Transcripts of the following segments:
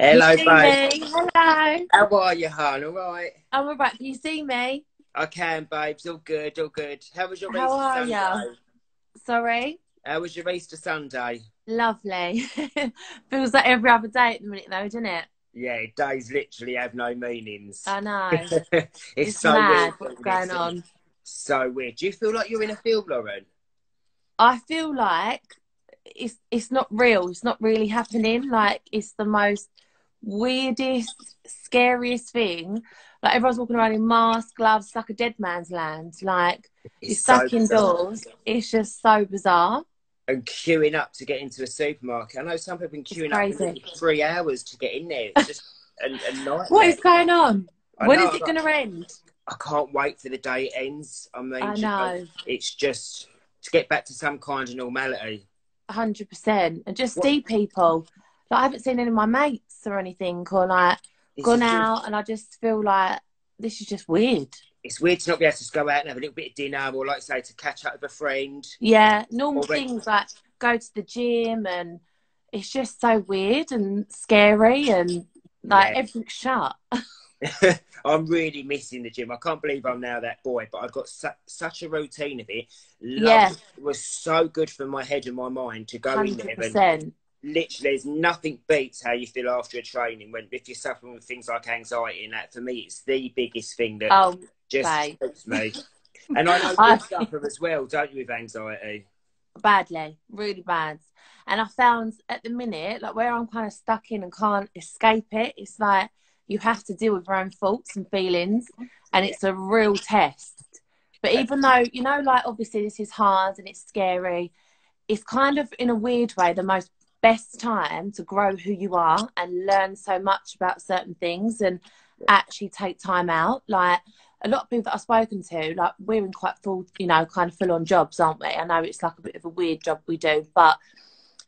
You Hello, see babe. me? Hello. How are you, hon? All right? I'm all right. Can you see me? I can, babes. All good, all good. How was your How Easter are you? Sunday? Sorry. How was your Easter Sunday? Lovely. Feels like every other day at the minute though, doesn't it? Yeah, days literally have no meanings. I know. It's It's so weird, mad what's isn't it? going on. So weird. Do you feel like you're in a film, Lauren? I feel like it's not real. It's not really happening. Like it's the most weirdest, scariest thing. Like everyone's walking around in masks, gloves, it's like a dead man's land. Like you're It's so stuck bizarre. indoors. It's just so bizarre. And queuing up to get into a supermarket. I know some people have been It's queuing up for crazy. nearly 3 hours to get in there. It's just a What nightmare. is going on? I When is know. it going to end? I can't wait for the day it ends. I mean, I know, it's just to get back to some kind of normality. 100%. And just What see people. Like, I haven't seen any of my mates or anything, or like this gone is just, out, and I just feel like this is just weird. it's weird to not be able to just go out and have a little bit of dinner, or like say to catch up with a friend. Yeah, normal Or when, things like go to the gym, and it's just so weird and scary, and like yeah, everything's shut. I'm really missing the gym. I can't believe I'm now that boy, but I've got such a routine of it. Yeah, Love it was so good for my head and my mind to go in there and 100%. literally, there's nothing beats how you feel after a training when if you're suffering with things like anxiety and that. For me, it's the biggest thing that Oh, just babe. helps me. And I know you I suffer as well, don't you, with anxiety? badly, really bad. And I found at the minute, like where I'm kind of stuck in and can't escape it, it's like you have to deal with your own thoughts and feelings, and Yeah. it's a real test. But Uh, even though, you know, like obviously this is hard and it's scary, it's kind of in a weird way the most best time to grow who you are and learn so much about certain things and actually take time out. Like a lot of people that I've spoken to, like we're in quite full, you know, kind of full on jobs, aren't we? I know it's like a bit of a weird job we do, but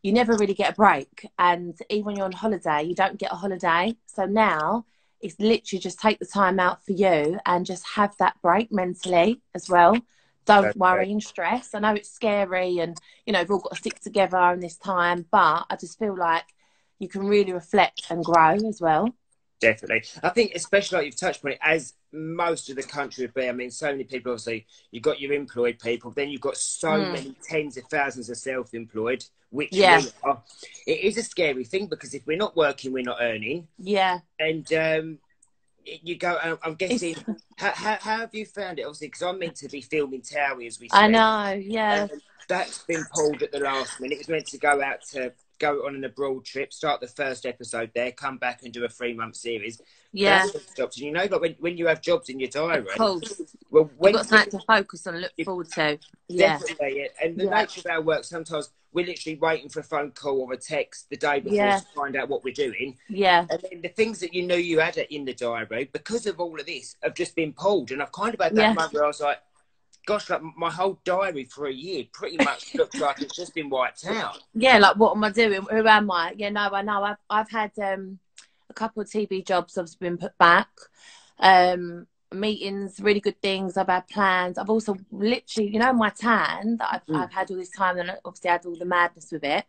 you never really get a break. And even when you're on holiday, you don't get a holiday. So now it's literally just take the time out for you and just have that break mentally as well. Don't okay. worry and stress. I know it's scary and, you know, we've all got to stick together in this time, but I just feel like you can really reflect and grow as well. Definitely. I think, especially like you've touched on it, as most of the country would be, I mean, so many people, obviously, you've got your employed people, then you've got so Mm. many tens of thousands of self-employed, which Yeah, we are. It is a scary thing because if we're not working, we're not earning. yeah. And you go, I'm It's, guessing, how have you found it? Obviously, because I'm meant to be filming Towie as we I speak. know, yeah, And that's been pulled at the last minute. It was meant to go on an abroad trip, start the first episode there, come back and do a 3-month series. But yeah, that's been stopped. And you know, like when you have jobs in your of diary, course. well, You've got something to focus on, look you forward to. Yeah, definitely, yeah. And the yeah, nature of our work, sometimes we're literally waiting for a phone call or a text the day before yeah, to find out what we're doing. yeah, And then the things that you knew you had in the diary, because of all of this, have just been pulled. And I've kind of had that yeah. moment where I was like, gosh, like my whole diary for a year pretty much looks like it's just been wiped out. Yeah, like what am I doing? Who am I? Yeah, no, I know. I've had a couple of TV jobs have been put back. Meetings, really good things. I've had plans. I've also literally, you know, my tan that I've had all this time, and obviously had all the madness with it.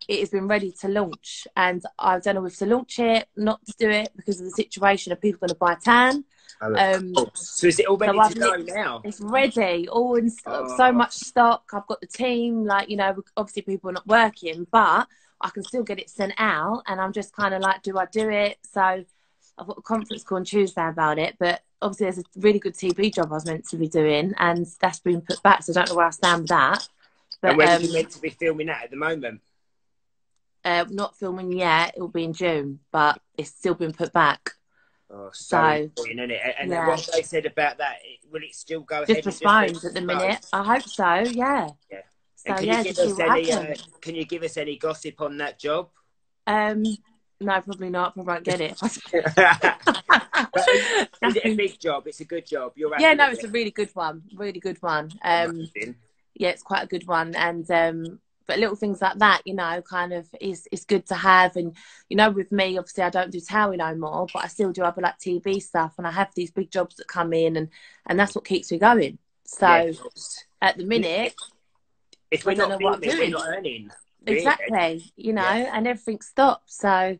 It has been ready to launch, and I don't know if to launch it, not to do it because of the situation of people going to buy tan. Oh, of Um, course. So is it all so ready to go now? it's ready, all in stock, so Oh, much stock. I've got the team, like, you know, obviously people are not working, but I can still get it sent out. And I'm just kind of like, do I do it? So I've got a conference call on Tuesday about it. But obviously there's a really good TV job I was meant to be doing, and that's been put back. So I don't know where I stand with that. and But when are you meant to be filming that at the moment? not filming yet. It will be in June, but it's still been put back. Oh, so So annoying, isn't it? And yeah, what they said about that, will it still go just ahead and just be postponed at the postponed? minute. I hope so. Yeah. Yeah. So And can you yeah, give just see us what any? happens. Can you give us any gossip on that job? Um, no, probably not. Probably won't get it. But is it a big job? It's a good job. You're Yeah, happy no, with it's a it? really good one. Really good one. Amazing. Yeah, it's quite a good one. And but little things like that, you know, kind of is good to have. And you know, with me, obviously, I don't do Towie no more, but I still do other like TV stuff, and I have these big jobs that come in, and that's what keeps me going. Yeah, So of course. at the minute, If I we're don't not know what I'm filming, we're doing. not earning. Really. Exactly, you know, Yeah. and everything stops. So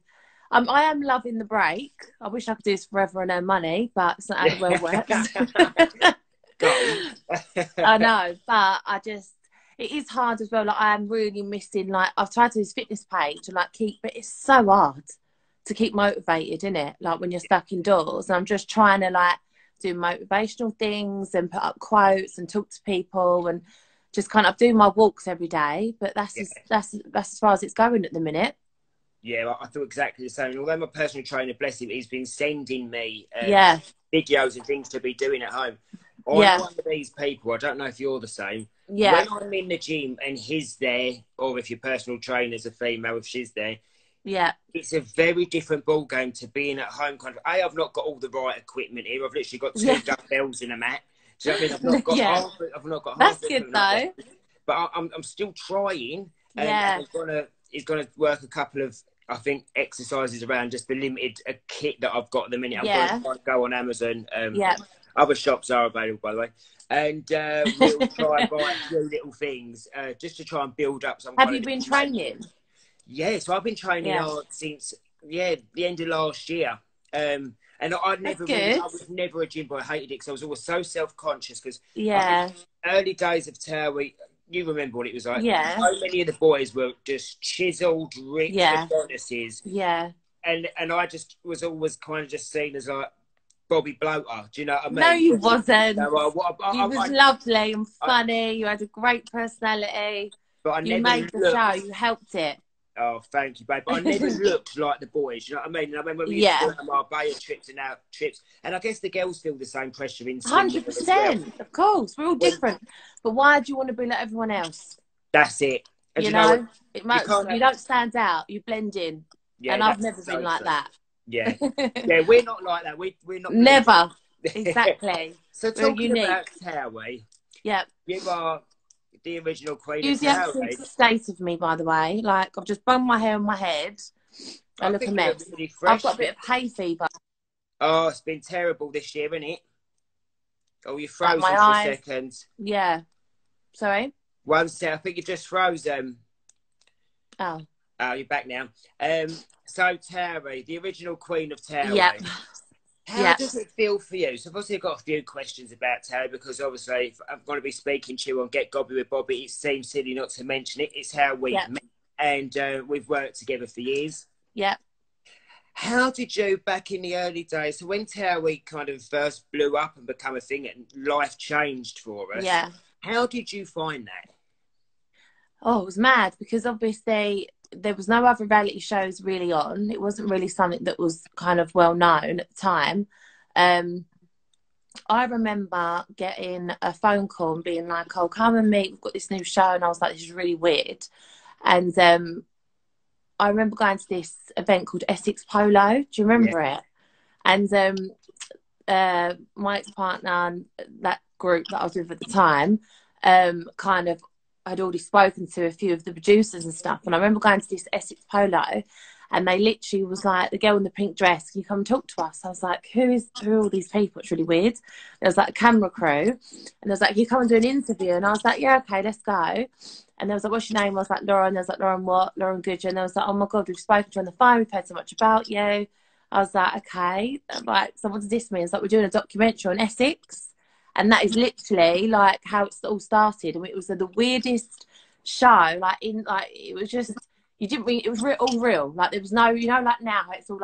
I am loving the break. I wish I could do this forever and earn money, but it's not how the world works. I know, but it is hard as well. Like, I am really missing, like, I've tried to do this fitness page and, like, but it's so hard to keep motivated, isn't it? Like, when you're stuck indoors. And I'm just trying to, like, do motivational things and put up quotes and talk to people and just kind of do my walks every day. But that's as far as it's going at the minute. Yeah, I feel exactly the same. Although my personal trainer, bless him, he's been sending me videos and things to be doing at home. I'm one of these people, I don't know if you're the same. Yeah. When I'm in the gym and he's there, or if your personal trainer's a female, if she's there, it's a very different ball game to being at home. Kind of, I've not got all the right equipment here. I've literally got two dumbbells and a mat. Do you know what I mean? I've not got half. That's good though. But I'm still trying. And he's gonna work a couple of, I think, exercises around just the limited kit that I've got at the minute. I'm going to go on Amazon. Other shops are available, by the way. And we'll try and buy a few little things just to try and build up some. Have you been training? Yeah, so I've been training hard since the end of last year. And I was never a gym boy. I hated it because I was always so self-conscious because early days of Towie, you remember what it was like. Yeah. So many of the boys were just chiseled, ripped bodices. Yeah. And I just was always kind of just seen as like Bobby Bloater. Do you know what I mean? No, you wasn't. No, you was lovely and funny. You had a great personality. But you made the show. You helped it. Oh, thank you, babe. But I never looked like the boys, you know what I mean? And I remember when we used to do Marbella trips and now trips, and I guess the girls feel the same pressure in 100%, well. Of course. We're all different. But why do you want to be like everyone else? That's it. And you know it might, you don't stand out. You blend in. Yeah, and I've never been like that. Yeah. Yeah, we're not like that. We're not. Never. Exactly. So talking about Towie, you are the original queen Use of the absolute state of me, by the way. Like, I've just bunged my hair on my head. I look a mess. Really I've got a bit of hay fever. Oh, it's been terrible this year, isn't it? Oh, you frozen for a second. Yeah. Sorry? One sec. I think you just froze. Oh, you're back now. So, Towie, the original queen of Towie. Yeah. How does it feel for you? So obviously I've got a few questions about Towie because obviously if I'm going to be speaking to you on Get Gobby with Bobby, it seems silly not to mention it. It's how we met and we've worked together for years. Yeah. How did you, back in the early days, so when Towie kind of first blew up and became a thing and life changed for us, how did you find that? Oh, it was mad because obviously there was no other reality shows really on. It wasn't really something that was kind of well known at the time. I remember getting a phone call and being like, oh, come and meet, we've got this new show. And I was like, this is really weird. And I remember going to this event called Essex Polo. Do you remember it? And my ex-partner and that group that I was with at the time kind of I'd already spoken to a few of the producers and stuff, and I remember going to this Essex Polo, and they literally was like, the girl in the pink dress, can you come and talk to us? I was like, who are all these people? It's really weird. There was like a camera crew, and there was like, can you come and do an interview? And I was like, yeah, okay, let's go. And there was like, what's your name? I was like, Lauren. There was like, Lauren what? Lauren Goodger. And there was like, oh my God, we've spoken to you on the phone. We've heard so much about you. I was like, okay. I'm like, so what does this mean? It's like, we're doing a documentary on Essex. And that is literally like how it's all started. And it was the weirdest show. It was just, you didn't really, it was all real. Like there was no, you know, like now it's all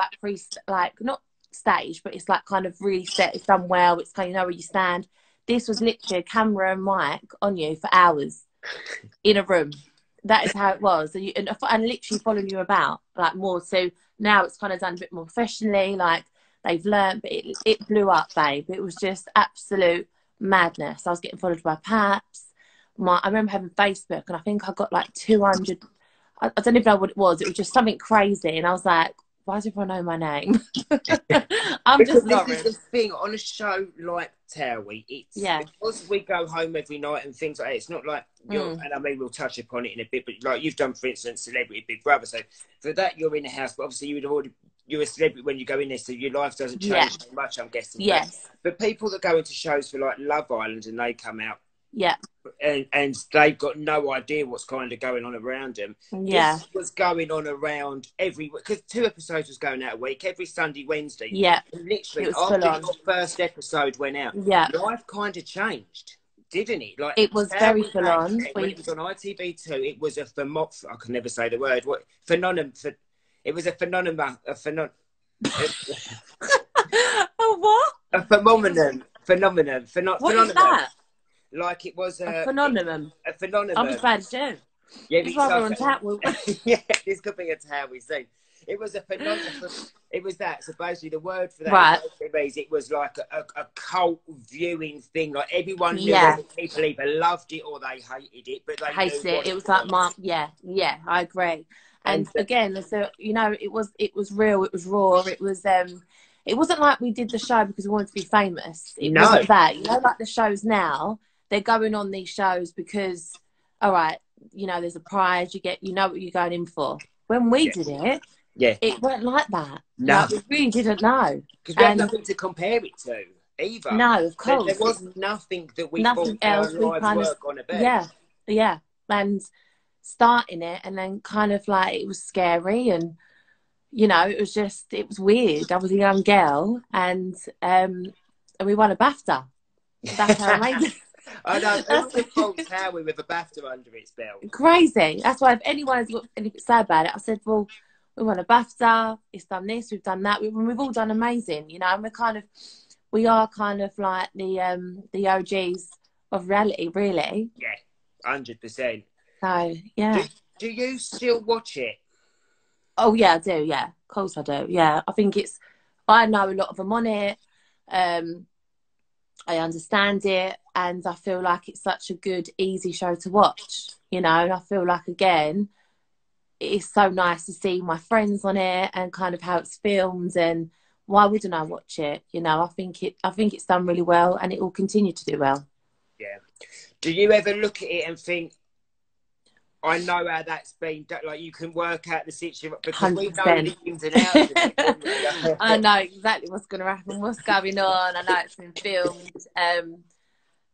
like not staged, but it's like kind of really set. It's done well. It's kind of, you know where you stand. This was literally a camera and mic on you for hours in a room. That is how it was. And literally following you about like more. So now it's kind of done a bit more professionally. Like they've learned, but it blew up, babe. It was just absolute madness. I was getting followed by Paps. I remember having Facebook, and I think I got like 200. I don't even know what it was. It was just something crazy, and I was like, "Why does everyone know my name?" I'm because just Lauren. This is the thing on a show like Towie. It's because we go home every night and things like that. It's not like and I mean we'll touch upon it in a bit, but like you've done, for instance, Celebrity Big Brother. So for that, you're in the house, but obviously you're a celebrity when you go in there, so your life doesn't change so much, I'm guessing. Yes. But people that go into shows for like Love Island and they come out, Yeah. And they've got no idea what's kind of going on around them. Yeah. This was going on around every week, because 2 episodes was going out a week, every Sunday, Wednesday. Yeah. And literally, It was after full on. your first episode went out, yeah, life kind of changed, didn't it? Like, it was very full on. When it was on ITV2, it was a I can never say the word. What phenomenon? It was a phenomenon. Oh, what? A phenomenon. What is that? Like it was a phenomenon. A phenomenon. I'm just bad as you. Yeah, it's rather on tap. Yeah, this could be a Towie scene. It was a phenomenon. It was that. So basically, the word for that, right, it was like a cult viewing thing. Like everyone knew it. People either loved it or they hated it, but they hated it. It was like yeah, I agree. And again, so you know, it was real. It was raw. It was it wasn't like we did the show because we wanted to be famous. It wasn't that. You know, like the shows now, they're going on these shows because, all right, you know, there's a prize, you know what you're going in for. When we did it, it weren't like that. No. Like, we really didn't know. Because we had nothing to compare it to either. No, of course. There was nothing that we nothing else our lives kind work on about. Yeah. And starting it, and then kind of like, it was scary, and you know, it was weird. I was a young girl, and we won a BAFTA. That's how amazing. I know. That's the false Towie with a BAFTA under its belt. Crazy. That's why if anyone has got anything to say about it, I said, well, we won a BAFTA. It's done this. We've done that. We've all done amazing, you know. And we are kind of like the OGs of reality, really. Yeah, 100%. So yeah. Do you still watch it? Oh yeah, I do. Yeah, of course I do. Yeah, I think I know a lot of them on it. I understand it, and I feel like it's such a good, easy show to watch. You know, I feel like, again, it's so nice to see my friends on it and kind of how it's filmed, and why wouldn't I watch it? You know, I think it's done really well, and it will continue to do well. Yeah. Do you ever look at it and think, I know how that's been done, like you can work out the situation, because 100%. We know the ins and outs of it. I know exactly what's going to happen, what's going on. I know it's been filmed.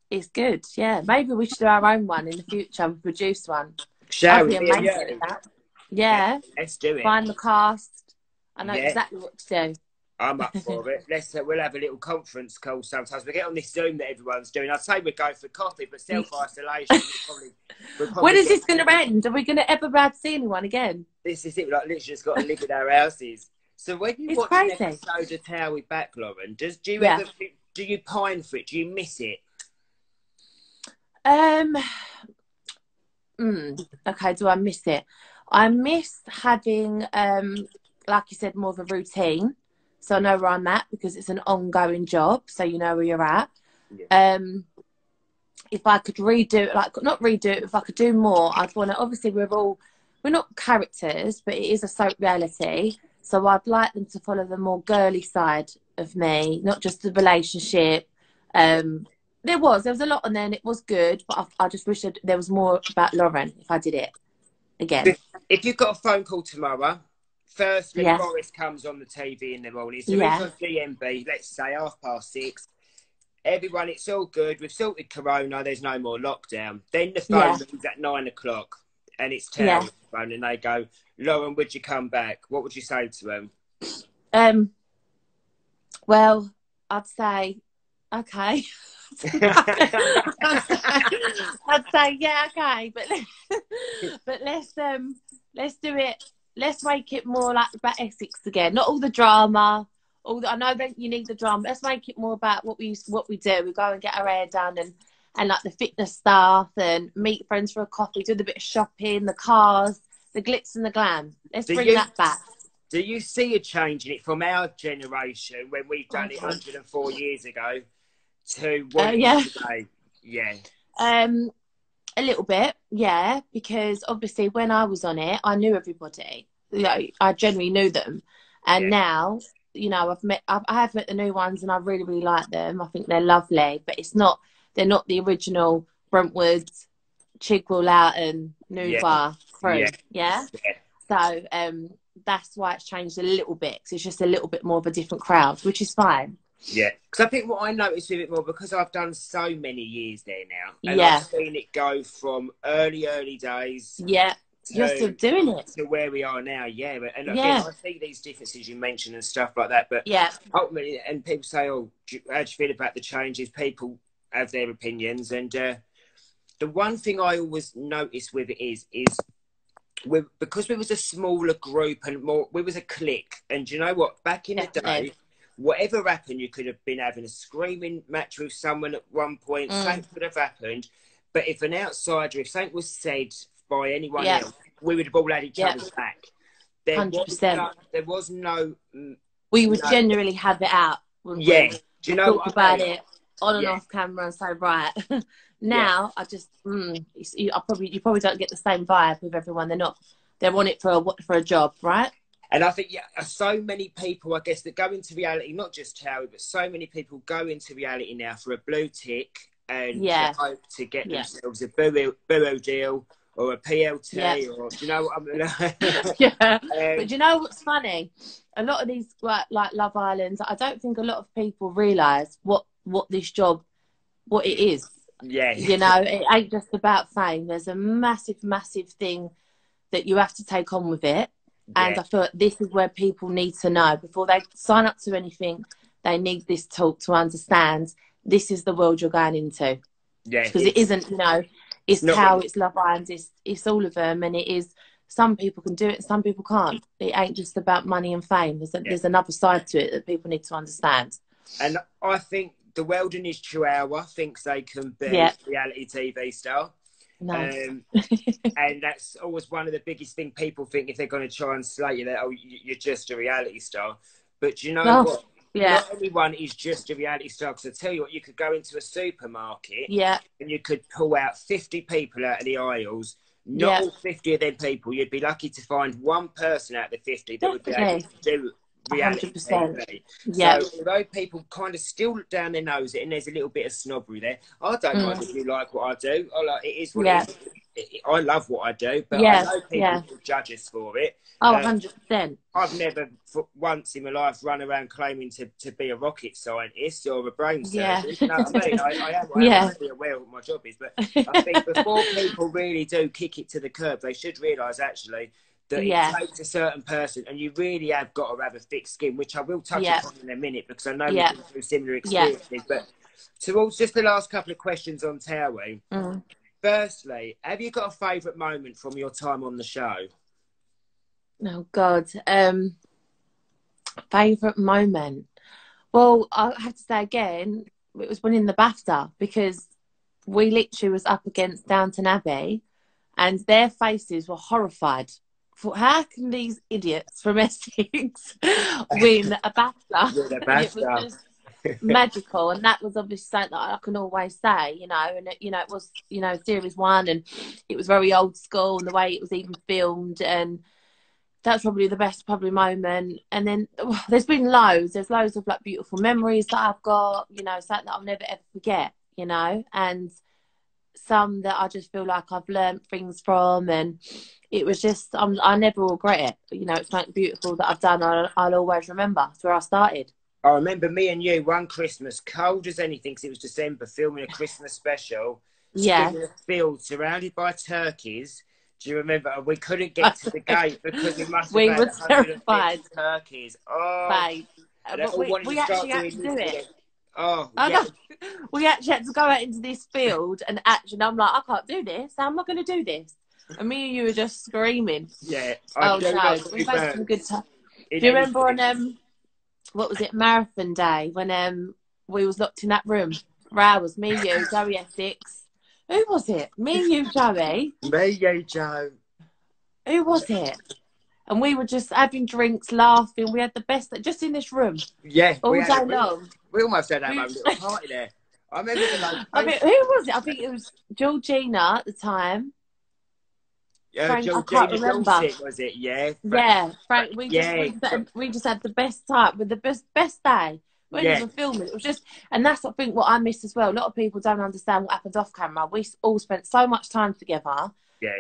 It's good, yeah. Maybe we should do our own one in the future and produce one. Shall we? Yeah. Let's do it. Find the cast. I know exactly what to do. I'm up for it. We'll have a little conference call sometimes. We get on this Zoom that everyone's doing. I'd say we'd go for coffee, but self-isolation. we'll probably when is this going to end? Are we going to ever be able to see anyone again? This is it. Like, literally just got to live in our houses. So when you watch an episode of Towie back, Lauren, do you pine for it? Do you miss it? Okay, do I miss it? I miss having, like you said, more of a routine. So I know where I'm at, because it's an ongoing job. So you know where you're at. Yeah. If I could redo it, not redo it, if I could do more, I'd want to, obviously we're not characters, but it is a soap reality. So I'd like them to follow the more girly side of me, not just the relationship. There was a lot on there, and it was good, but I just wish there was more about Lauren if I did it again. If you've got a phone call tomorrow, firstly, Norris comes on the TV in the morning. So he's on DMB, let's say 6:30. Everyone, it's all good. We've sorted Corona. There's no more lockdown. Then the phone rings at 9 o'clock, and it's Towie phone, and they go, Lauren, would you come back? What would you say to them? Well, I'd say, okay. I'd say yeah, okay, but let's do it. Let's make it more like about Essex again. Not all the drama. I know that you need the drama. Let's make it more about what we do. We go and get our hair done, and like the fitness stuff, and meet friends for a coffee, do the bit of shopping, the cars, the glitz and the glam. Let's bring that back. Do you see a change in it from our generation when we've done it 104 years ago to what today? Yeah. A little bit, yeah, because obviously when I was on it, I knew everybody. You know, I generally knew them, and now, you know, I have met the new ones, and I really, really like them. I think they're lovely, but they're not the original Brentwood, Chigwell out and Nouveau crew. Yeah. So that's why it's changed a little bit. 'Cause it's just a little bit more of a different crowd, which is fine. Yeah, because I think what I noticed with it more, because I've done so many years there now, and Yeah. I've seen it go from early days. Yeah. You're still doing it. To where we are now, yeah. And again, Yeah. I see these differences you mentioned and stuff like that, but yeah, ultimately, and people say, oh, how do you feel about the changes? People have their opinions, and the one thing I always notice with it is because we was a smaller group and more, we was a clique, and you know what? Back in the day, whatever happened, you could have been having a screaming match with someone at one point. Something could have happened, but if an outsider, if something was said by anyone else, we would have all had each other's back. 100%. There was no. We would generally have it out. Yeah. We? Do you know talk about it on and off camera and say, right. Now I just you probably don't get the same vibe with everyone. They're on it for a job, right? And I think so many people, I guess, that go into reality, not just Towie, but so many people go into reality now for a blue tick and to hope to get themselves a borough deal or a PLT or do you know what I mean? But do you know what's funny? A lot of these like Love Islands, I don't think a lot of people realise what this job, what it is. Yeah. You know, it ain't just about fame. There's a massive thing that you have to take on with it. And I feel like this is where people need to know before they sign up to anything. They need this talk to understand this is the world you're going into. Yeah, because it isn't. You know, it's Towie, it's Love Island, it's all of them, and it is. Some people can do it, some people can't. It ain't just about money and fame. There's another side to it that people need to understand. And I think the wilderness chihuahua thinks they can be reality TV star. No. And that's always one of the biggest things people think if they're going to try and slate you, that, oh, you're just a reality star. But you know what? Yeah. Not everyone is just a reality star. Because I tell you what, you could go into a supermarket and you could pull out 50 people out of the aisles. Not all 50 of them people. You'd be lucky to find one person out of the 50 that would be able to do reality 100%. TV. So although people kind of still look down their nose and there's a little bit of snobbery there, I don't mind if you like what I do. It is what it is. I love what I do, but I know people will judge us for it. Oh, 100%. I've never once in my life run around claiming to be a rocket scientist or a brain surgeon. You know what I mean? I am really aware of what my job is, but I think before people really do kick it to the curb, they should realise actually that it takes a certain person, and you really have got to have a thick skin, which I will touch upon in a minute because I know we've been through similar experiences. But towards just the last couple of questions on Towie. Firstly, have you got a favourite moment from your time on the show? Oh, God. Favourite moment? Well, I have to say again, it was winning the BAFTA because we literally was up against Downton Abbey and their faces were horrified. For how can these idiots from Essex win a BAFTA? It was just magical, and that was obviously something that I can always say, you know, and it was, series 1, and it was very old school, and the way it was even filmed, and that's probably the best moment. And then there's been loads of like beautiful memories that I've got, something that I'll never ever forget, and some that I just feel like I've learnt things from, and it was just I never regret it. It's something beautiful that I've done. I'll always remember. It's where I started. I remember me and you one Christmas, cold as anything, because it was December, filming a Christmas special. In a field surrounded by turkeys. Do you remember? We couldn't get to the gate because we must have had 150 turkeys. Oh, we actually had to do it. We actually had to go out into this field and I'm like, I can't do this. How am I going to do this? And me and you were just screaming. Yeah. We've had some good time. Do you remember on what was it, Marathon Day, when we was locked in that room for hours? Me, you, Joey Essex. Who was it? Me, you, Joey. Me, you, Joe. Who was it? And we were just having drinks, laughing. We had the best, just in this room. Yeah. All day long. We almost had our own little party there. I remember who was it? I think it was Georgina at the time. Frank, I can't remember. Was it? Yeah. Frank. We just had the best time with the best day. We didn't even film it. It was just, and that's I think what I missed as well. A lot of people don't understand what happened off camera. We all spent so much time together,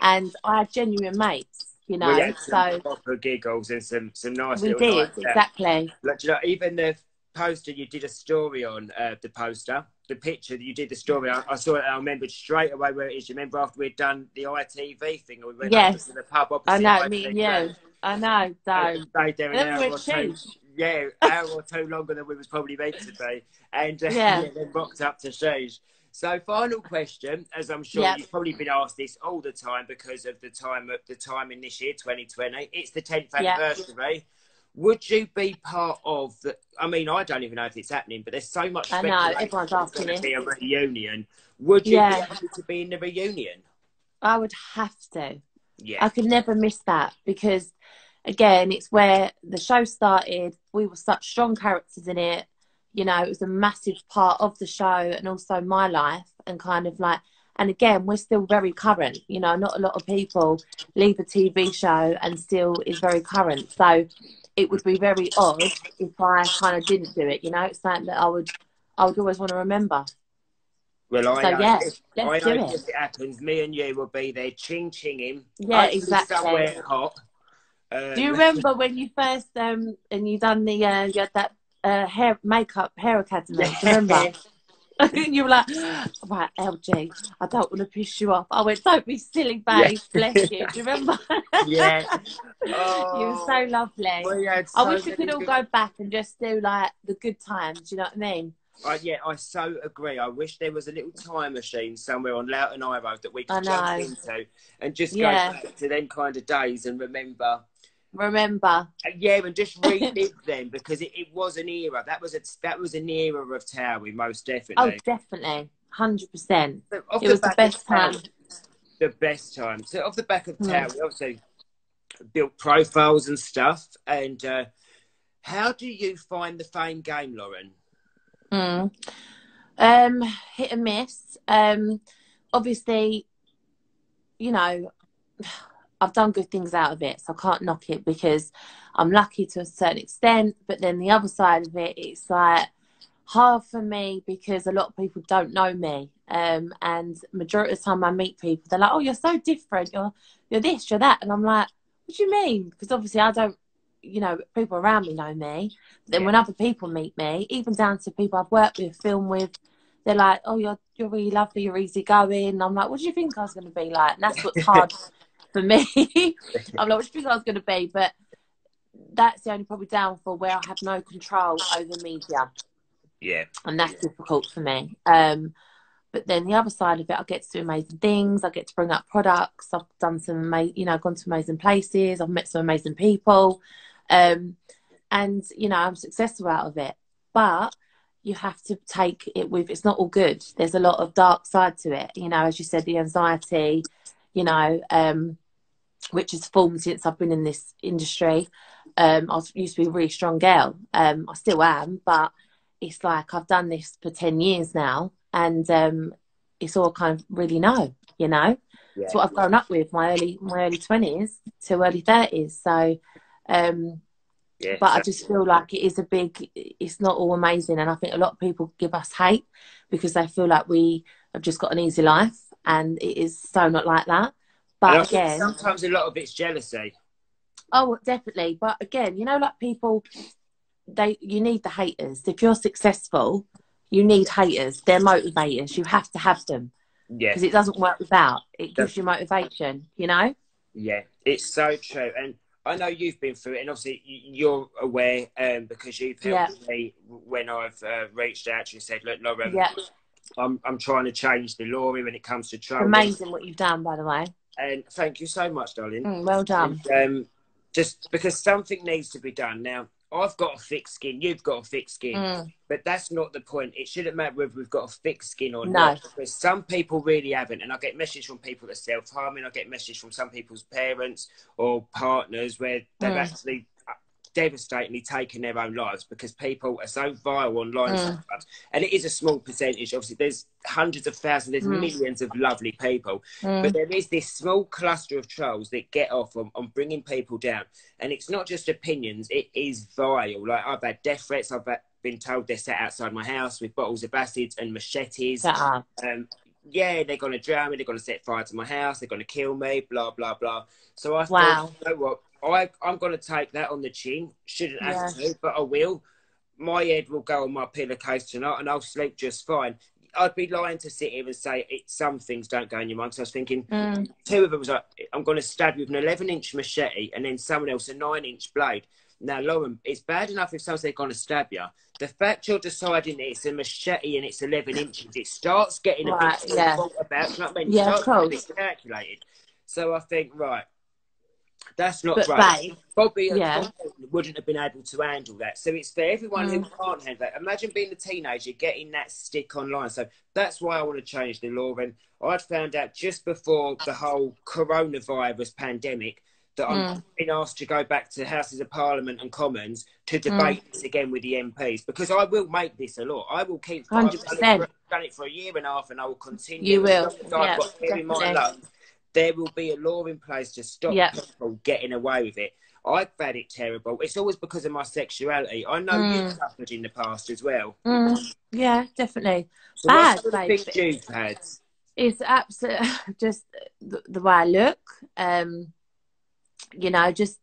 and I had genuine mates. We had some proper giggles and some nice. We did exactly. Like, even poster you did a story on, the poster, the picture that you did the story, I saw it and I remembered straight away where it is. You remember after we'd done the ITV thing, and we went over to the pub opposite. I know, me and you. I know, so. Stayed there an hour or two. Yeah, hour or two longer than we was probably meant to be. And then rocked up to Shoes. So final question, as I'm sure you've probably been asked this all the time because of the time in this year, 2020. It's the 10th anniversary. Would you be part of the? I mean, I don't even know if it's happening, but there's so much speculation. I know, everyone's asking it. Be a reunion. Would you be able to be in the reunion? I would have to. Yeah. I could never miss that because, again, it's where the show started. We were such strong characters in it. You know, it was a massive part of the show and also my life, and kind of like, and again, we're still very current. You know, not a lot of people leave a TV show and still is very current. So it would be very odd if I kind of didn't do it. You know, it's something that I would always want to remember. Well, let's do it. If it happens, me and you will be there ching-chinging. Yeah, exactly. Somewhere hot. Do you remember when you first, and you done the, you had that hair academy? Do you remember? You were like, right, LG, I don't want to piss you off. I went, don't be silly, babe. Bless you. Do you remember? Yeah. Oh, you were so lovely. I wish we could all go back and just do like the good times. Do you know what I mean? I so agree. I wish there was a little time machine somewhere on Loughton High Road that we could jump into and just go back to them kind of days and remember. And just relive them, because it was an era. That was an era of Towie, most definitely. Oh, definitely, 100%. It was the best time. The best time. So off the back of Towie, we obviously built profiles and stuff. And how do you find the Fame game, Lauren? Hit and miss. Obviously, you know, I've done good things out of it, so I can't knock it because I'm lucky to a certain extent. But then the other side of it, it's like hard for me because a lot of people don't know me. And majority of the time I meet people, they're like, "Oh, you're so different. You're this, you're that," and I'm like, "What do you mean?" Because obviously I don't, you know, people around me know me. Then when other people meet me, even down to people I've worked with, filmed with, they're like, "Oh, you're really lovely. You're easygoing." And I'm like, "What do you think I was going to be like?" And that's what's hard for me. I'm like, "What do you think I was going to be?" But that's the only probably downfall, where I have no control over media. Yeah. And that's difficult for me. But then the other side of it, I get to do amazing things. I get to bring up products. I've done some, gone to amazing places. I've met some amazing people. And, you know, I'm successful out of it. But you have to take it with, it's not all good. There's a lot of dark side to it. You know, as you said, the anxiety, you know, which has formed since I've been in this industry. I used to be a really strong girl. I still am, but it's like I've done this for 10 years now, and it's all kind of really you know. Yeah, it's what I've grown up with, my early 20s to early 30s. So, but I just feel like it is it's not all amazing. And I think a lot of people give us hate because they feel like we have just got an easy life, and it is so not like that. But again, sometimes a lot of it's jealousy. Oh, definitely. But again, you know, like people, you need the haters. If you're successful, you need haters. They're motivators. You have to have them. Yeah. Because it doesn't work without. It gives you motivation, you know? Yeah, it's so true. And I know you've been through it, and obviously you're aware because you've helped me when I've reached out to you and said, "Look, Lauren, I'm trying to change the law when it comes to trolling." Amazing what you've done, by the way. And thank you so much, darling. Well done. And, just because something needs to be done. Now, I've got a thick skin, you've got a thick skin, but that's not the point. It shouldn't matter whether we've got a thick skin or not, because some people really haven't. And I get messages from people that are self-harming. I get messages from some people's parents or partners where they've actually devastatingly taken their own lives because people are so vile online sometimes. And it is a small percentage. Obviously, there's hundreds of thousands, there's millions of lovely people. But there is this small cluster of trolls that get off on bringing people down. And it's not just opinions, it is vile. Like, I've had death threats, I've been told they're sat outside my house with bottles of acids and machetes. Yeah, they're going to drown me, they're going to set fire to my house, they're going to kill me, blah, blah, blah. So I thought, you know what, I'm going to take that on the chin. Shouldn't have to, but I will. my head will go on my pillowcase tonight and I'll sleep just fine. I'd be lying to sit here and say some things don't go in your mind. So I was thinking, two of them was like, I'm going to stab you with an 11-inch machete, and then someone else a 9-inch blade. Now, Lauren, it's bad enough if someone's going to stab you. The fact you're deciding that it's a machete and it's 11 inches, it starts getting a bit thought about. You know what I mean? Yeah, it starts getting calculated. So I think, right, that's not great. Bobby wouldn't have been able to handle that. So it's for everyone who can't handle that. Imagine being a teenager, getting that stick online. So that's why I want to change the law. And I'd found out just before the whole coronavirus pandemic that I'm being asked to go back to Houses of Parliament and Commons to debate this again with the MPs, because I will make this a law. I will keep 100%. I've done it for a year and a half, and I will continue. You will. I've got hair in my lungs. There will be a law in place to stop people getting away with it. I've had it terrible. It's always because of my sexuality. I know you've suffered in the past as well. Yeah, definitely. So bad, what's the things you've had? It's absolutely just the way I look. You know, just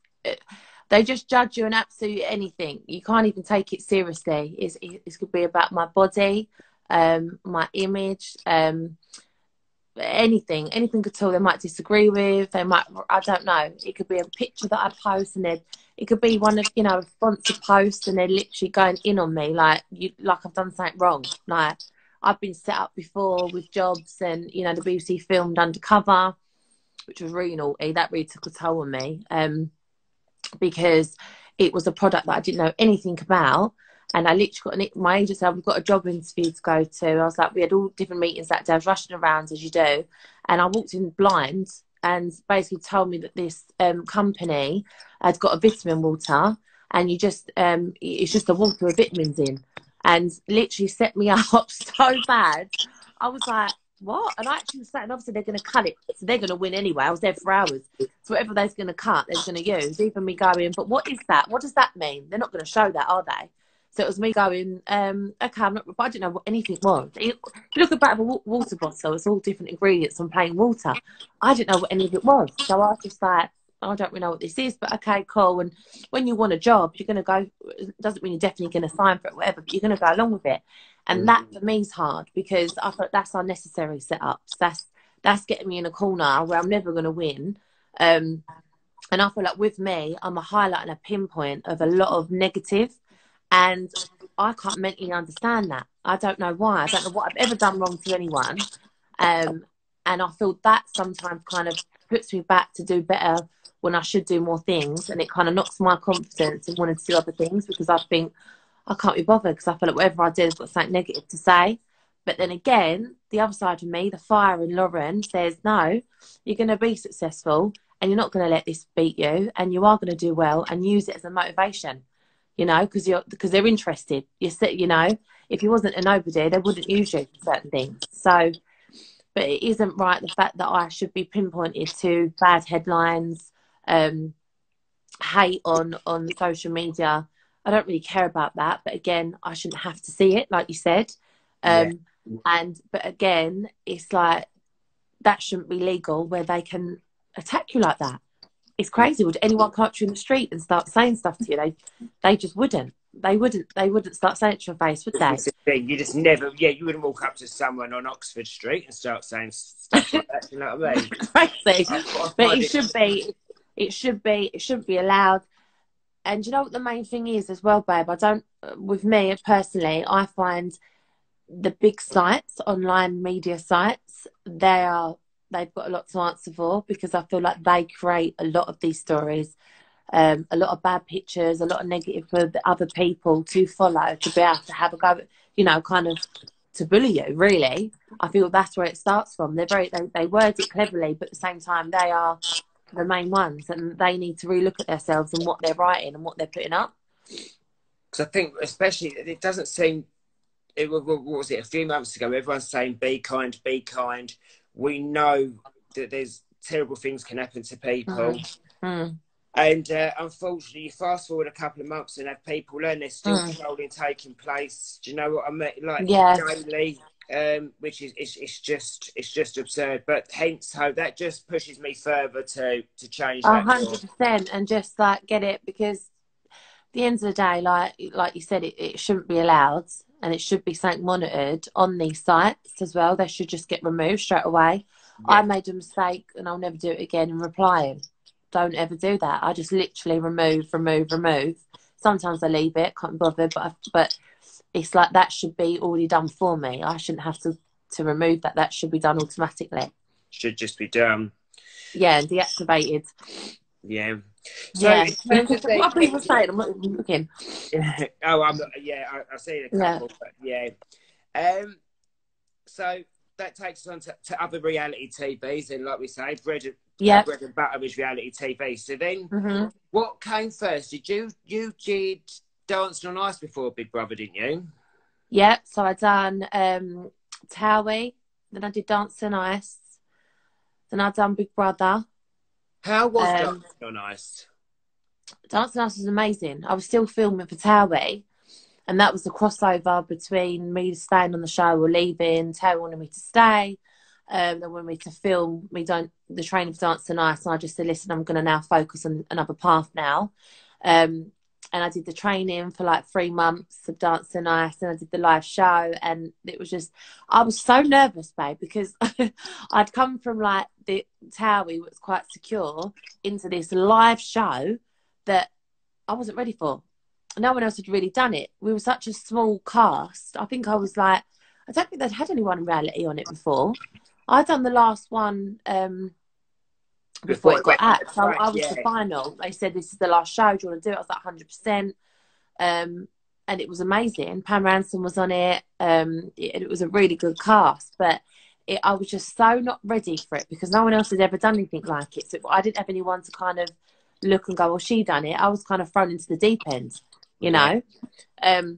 they just judge you on absolutely anything. You can't even take it seriously. It could be about my body, my image, anything at all. They might disagree with. They might, I don't know. It could be a picture that I post, and then it could be one of, you know, a sponsored post, and they're literally going in on me like I've done something wrong. Like, I've been set up before with jobs, and you know, the BBC filmed Undercover, which was really naughty. That really took a toll on me, because it was a product that I didn't know anything about. And I literally got my agent said, we've got a job interview to go to. I was like, we had all different meetings that day. I was rushing around as you do. And I walked in blind, and basically told me that this company had got a vitamin water, and you just, it's just a water with vitamins in. And literally set me up so bad. I was like, what? And I actually was sat, and obviously they're going to cut it. So they're going to win anyway. I was there for hours. So whatever they're going to cut, they're going to use. Even me going, but what is that? What does that mean? They're not going to show that, are they? So it was me going, okay, I'm not, but I didn't know what anything was. If you look at the back of a water bottle, it's all different ingredients on plain water. I didn't know what any of it was. So I was just like, I don't really know what this is, but okay, cool. And when you want a job, you're going to go, it doesn't mean you're definitely going to sign for it, whatever, but you're going to go along with it. And that for me is hard, because I thought that's unnecessary setups. That's getting me in a corner where I'm never going to win. And I feel like with me, I'm a highlight and a pinpoint of a lot of negative. And I can't mentally understand that. I don't know why. I don't know what I've ever done wrong to anyone. And I feel that sometimes kind of puts me back to do better when I should do more things. And it kind of knocks my confidence in wanting to do other things, because I think I can't be bothered, because I feel like whatever I do has got something negative to say. But then again, the other side of me, the fire in Lauren, says, no, you're going to be successful, and you're not going to let this beat you, and you are going to do well, and use it as a motivation. You know, because they're interested. You know, if you wasn't a nobody, they wouldn't use you for certain things. So, but it isn't right, the fact that I should be pinpointed to bad headlines, hate on social media. I don't really care about that. But again, I shouldn't have to see it, like you said. But again, it's like, that shouldn't be legal, where they can attack you like that. It's crazy. Would anyone come up to you in the street and start saying stuff to you? They just wouldn't. They wouldn't start saying it to your face, would they? You just never, you wouldn't walk up to someone on Oxford Street and start saying stuff like that. You know what I mean? Crazy. But it shouldn't be allowed. And you know what the main thing is as well, babe? With me personally, I find the big sites, online media sites, they've got a lot to answer for, because I feel like they create a lot of these stories, a lot of bad pictures, a lot of negative for the other people to follow, to be able to have a go, you know, kind of to bully you, really. I feel that's where it starts from. They word it cleverly, but at the same time, they are the main ones, and they need to relook at themselves and what they're writing and what they're putting up. Because I think, especially, it doesn't seem, what was it, a few months ago, everyone's saying, be kind, be kind. We know that there's terrible things can happen to people. And unfortunately, you fast forward a couple of months and have people learn there's still trolling taking place. Do you know what I mean? Like, daily, which is it's just absurd. But hence, how that just pushes me further to change that. 100%, and just like get it, because the end of the day, like you said, it shouldn't be allowed, and it should be something monitored on these sites as well. They should just get removed straight away. Yeah. I made a mistake, and I'll never do it again in replying. Don't ever do that. I just literally remove. Sometimes I leave it, can't be bothered, but it's like that should be already done for me. I shouldn't have to remove that. That should be done automatically. Should just be done. Yeah, deactivated. Yeah. So yeah. What are people saying? I'm not even looking. Oh, I'm not. Yeah, I see a couple, but yeah. So that takes us on to other reality TVs, and like we say, bread and butter is reality TV. So then, what came first? You did Dancing on Ice before Big Brother, didn't you? Yeah. So I done Towie, then I did Dancing on Ice, then I done Big Brother. How was Dancing on Ice? Dancing on Ice was amazing. I was still filming for Towie, and that was the crossover between me staying on the show or leaving. Towie wanted me to stay. They wanted me to film me doing the training for Dancing on Ice, and I just said, listen, I'm going to now focus on another path now. And I did the training for like 3 months of Dancing on Ice, and I did the live show, and it was just, I was so nervous, babe, because I'd come from like the Towie, was quite secure, into this live show that I wasn't ready for. No one else had really done it. We were such a small cast. I think I was like, I don't think they'd had anyone in reality on it before. I'd done the last one before it got out. So I was the final. They said, this is the last show. Do you want to do it? I was like 100%. And it was amazing. Pam Ransom was on it. It was a really good cast. But I was just so not ready for it because no one else had ever done anything like it. So I didn't have anyone to kind of look and go, well, she done it. I was kind of thrown into the deep end, you know. But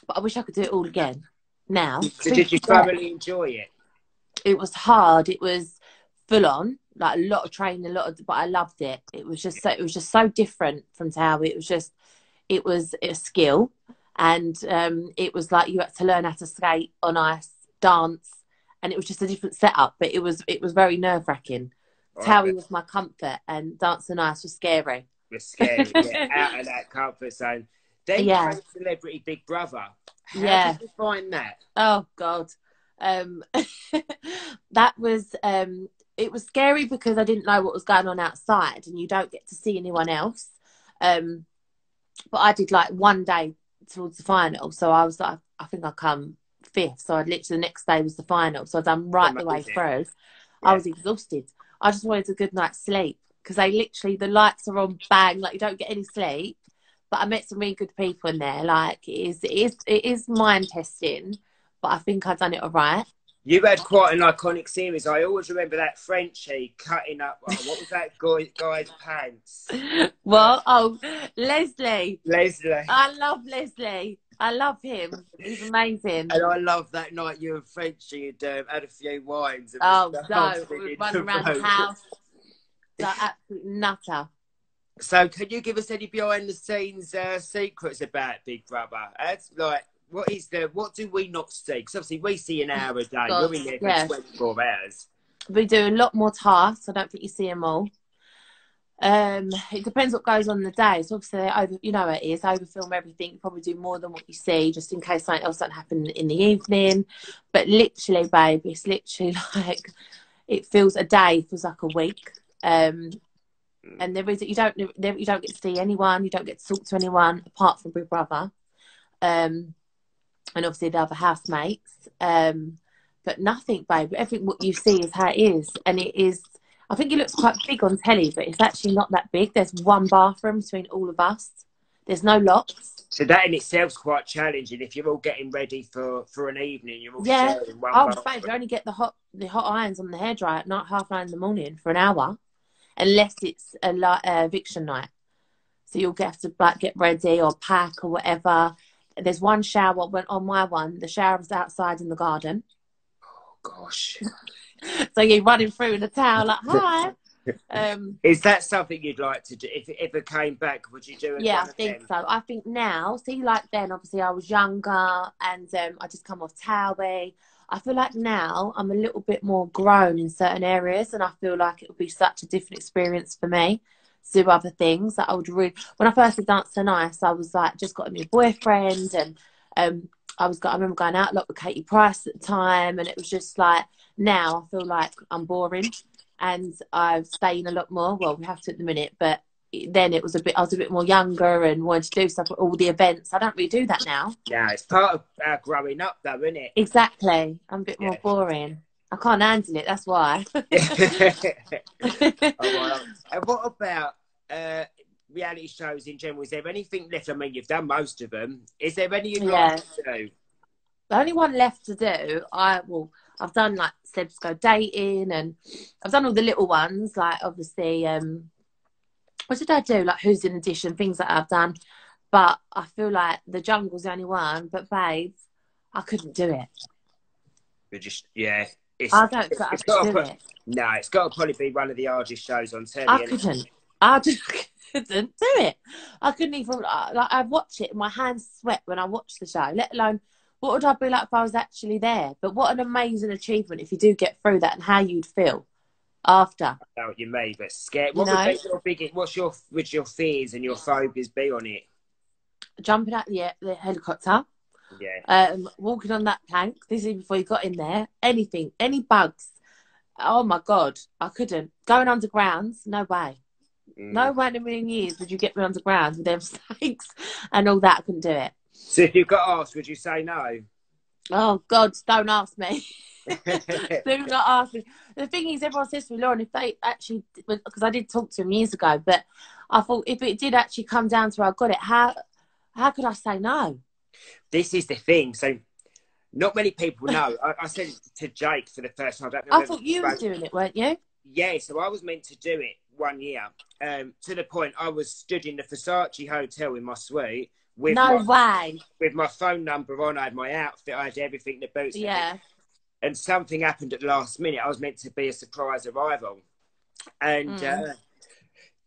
I wish I could do it all again now. So did you thoroughly enjoy it? It was hard. It was full on, like a lot of training, but I loved it. It was just so different from Towie. It was a skill, and it was like you had to learn how to skate on ice, dance, and it was just a different setup. But it was very nerve wracking. Towie was my comfort, and Dancing on Ice was scary. It was scary, yeah, out of that comfort zone. Then came Celebrity Big Brother. How did you find that? Oh God, that was it was scary because I didn't know what was going on outside, and you don't get to see anyone else. But I did like one day towards the final, so I was like, I think I come 5th. So I'd literally the next day was the final, so I'd done right the way through. I was exhausted. I just wanted a good night's sleep because the lights are on bang, like you don't get any sleep. But I met some really good people in there. Like it is mind testing, but I think I've done it all right. You had quite an iconic series. I always remember that Frenchie cutting up. Oh, what was that guy's pants? What? Oh, Leslie. Leslie. I love Leslie. I love him. He's amazing. And I love that night you and Frenchie had a few wines. And we would run around the house. Like absolute nutter. So can you give us any behind the scenes secrets about Big Brother? What do we not see? Because obviously we see an hour a day. We're in there for 24 hours. We do a lot more tasks. I don't think you see them all. It depends what goes on in the day. So obviously, you know how it is. Overfilm everything. You probably do more than what you see, just in case something else don't happen in the evening. But literally, babe, it's literally like a day feels like a week. And you don't get to see anyone. You don't get to talk to anyone apart from Big Brother. And obviously the other housemates. But nothing, babe. Everything what you see is how it is, and it is. I think it looks quite big on telly, but it's actually not that big. There's one bathroom between all of us. There's no locks. So that in itself is quite challenging. If you're all getting ready for an evening, you're all sharing one bathroom. Babe, you only get the hot irons on the hairdryer at night, 9:30 in the morning for an hour, unless it's a eviction night. So you'll have to get ready or pack or whatever. There's one shower. On my one, the shower was outside in the garden. Oh gosh. So you're running through in a towel like, hi. Is that something you'd like to do? If it ever came back, would you do it? Yeah, I think so. I think now, like then, obviously I was younger and I just come off Towie. I feel like now I'm a little bit more grown in certain areas, and I feel like it would be such a different experience for me. do other things. Like I would really, when I first did Dance So Nice, I was like, just got a new boyfriend, and I remember going out a lot with Katie Price at the time, and it was just like, now I feel like I'm boring, and I've stayed a lot more. Well, we have to at the minute, but then I was a bit more younger and wanted to do stuff at all the events. I don't really do that now. Yeah, it's part of growing up, though, isn't it? Exactly. I'm a bit more boring. I can't handle it. That's why. Oh, well, and what about reality shows in general? Is there anything left? I mean, you've done most of them. Is there any you'd like to do? The only one left to do, I've done like Sebs Go Dating, and I've done all the little ones, like obviously, what did I do? Like Who's in Edition, things that I've done. But I feel like The Jungle's the only one. But babes, I couldn't do it. But just I don't think I could do it. No, it's got to probably be one of the hardest shows on telly. I just couldn't do it. I couldn't even, like, I watch it and my hands sweat when I watch the show, let alone what would I be like if I was actually there. But what an amazing achievement if you do get through that, and how you'd feel after. I know what you mean, but scared. What would be would your fears and your phobias be on it? Jumping out the helicopter. Yeah. Walking on that plank. This is before you got in there. Anything, any bugs. Oh my God, I couldn't. Going underground, no way. No way in a million years would you get me underground with them snakes and all that. I couldn't do it. So if you got asked, would you say no? Oh God, don't ask me. Do not ask me. The thing is, everyone says to me, Lauren, if they actually, because I did talk to him years ago, but I thought if it did actually come down to where I got it, how could I say no? This is the thing. So not many people know. I said it to Jake for the first time. I thought you were doing it, weren't you? Yeah, so I was meant to do it 1 year. To the point I was stood in the Versace hotel in my suite with with my phone number on. I had my outfit, I had everything, the boots. Yeah. And something happened at the last minute. I was meant to be a surprise arrival, and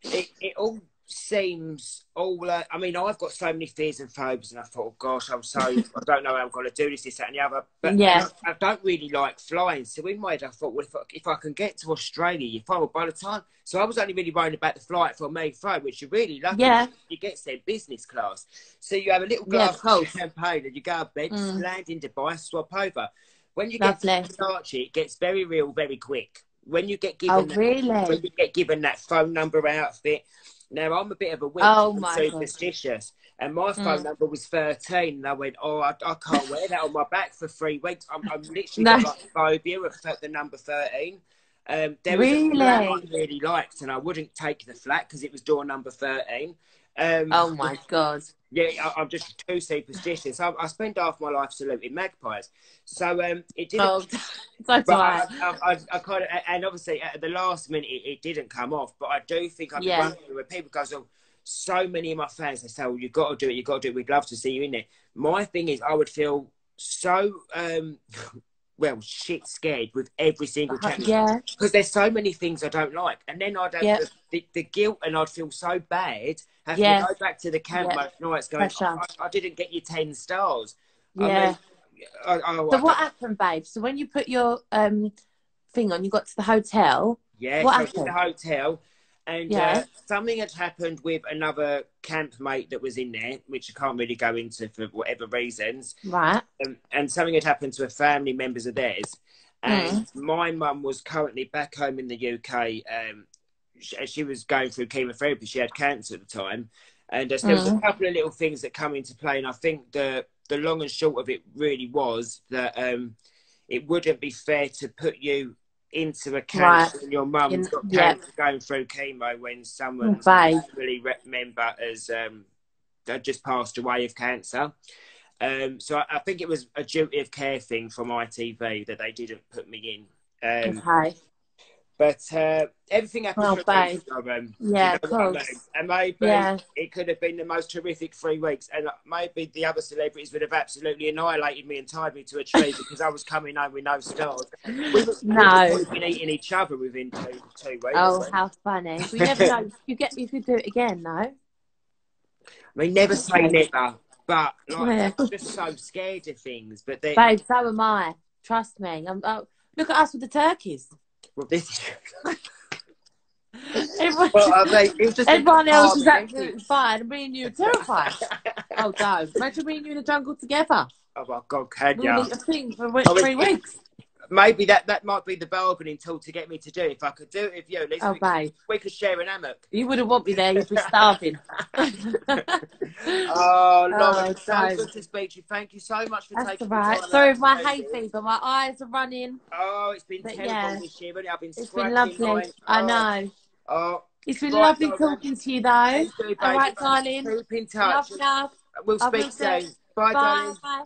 it all seems all. I mean, I've got so many fears and phobias, and I thought, oh gosh, I don't know how I'm going to do this, that, and the other. But I don't really like flying. So in my head, I thought, well, if I can get to Australia, you find, well, by the time. So I was only really worried about the flight from Mayfair, which you're really lucky. Yeah. You get there business class. So you have a little glass of champagne, and you go to bed, land in Dubai, swap over. When you get to Versace, it gets very real very quick. When you get given when you get given that phone number outfit. Now, I'm a bit of a witch. I'm superstitious. And my phone number was 13. And I went, I can't wear that on my back for 3 weeks. I'm literally got like a phobia of the number 13. There was a flat I really liked, and I wouldn't take the flat because it was door number 13. Oh, my God. Yeah, I'm just too superstitious. I spend half my life saluting magpies. So it didn't... Oh, so do I. I kind of... And obviously, at the last minute, it didn't come off. But I do think I'd be wondering when people go, so many of my fans, they say, well, you've got to do it, you've got to do it. We'd love to see you in there. My thing is, I would feel so... shit scared with every single challenge. Yeah. Because there's so many things I don't like. And then I'd have the guilt, and I'd feel so bad having to go back to the camp most nights going, I didn't get you 10 stars. Yeah. So what happened, babe? So when you put your thing on, you got to the hotel. Yeah, what happened? To the hotel. And something had happened with another camp mate that was in there, which I can't really go into for whatever reasons. Right. And something had happened to a family members of theirs. And my mum was currently back home in the UK. She was going through chemotherapy. She had cancer at the time. And there was a couple of little things that come into play. And I think the long and short of it really was that it wouldn't be fair to put you into a cancer when your mum's got cancer going through chemo when someone's family member has just passed away of cancer. So I think it was a duty of care thing from ITV that they didn't put me in. But everything happened for a reason. Yeah, of course. I mean? And maybe it could have been the most terrific 3 weeks. And maybe the other celebrities would have absolutely annihilated me and tied me to a tree because I was coming home with no stars. We've been eating each other within two weeks. Oh, how funny. We never know. You could do it again, no? I mean, never say never. But I'm just so scared of things. But babe, so am I. Trust me. Look at us with the turkeys. Well, this is... Well, mate, it was just everyone else was absolutely fine, and me and you were terrified. Oh, no. Imagine me and you in the jungle together. Oh, my God, can you? We'll eat a thing for 3 weeks. Maybe that might be the bargaining tool to get me to do it. If I could do it with you, at least we could share an hammock. You wouldn't want me there. You'd be starving. Oh, Lauren, so good to speak to you. Thank you so much for taking the time. Sorry for my hay fever. My eyes are running. Oh, it's been terrible this year, but I've been It's been lovely. I know. Oh, it's been lovely talking to you, though. All right, darling. Keep in touch. Love. We'll speak soon. Bye, darling. Bye.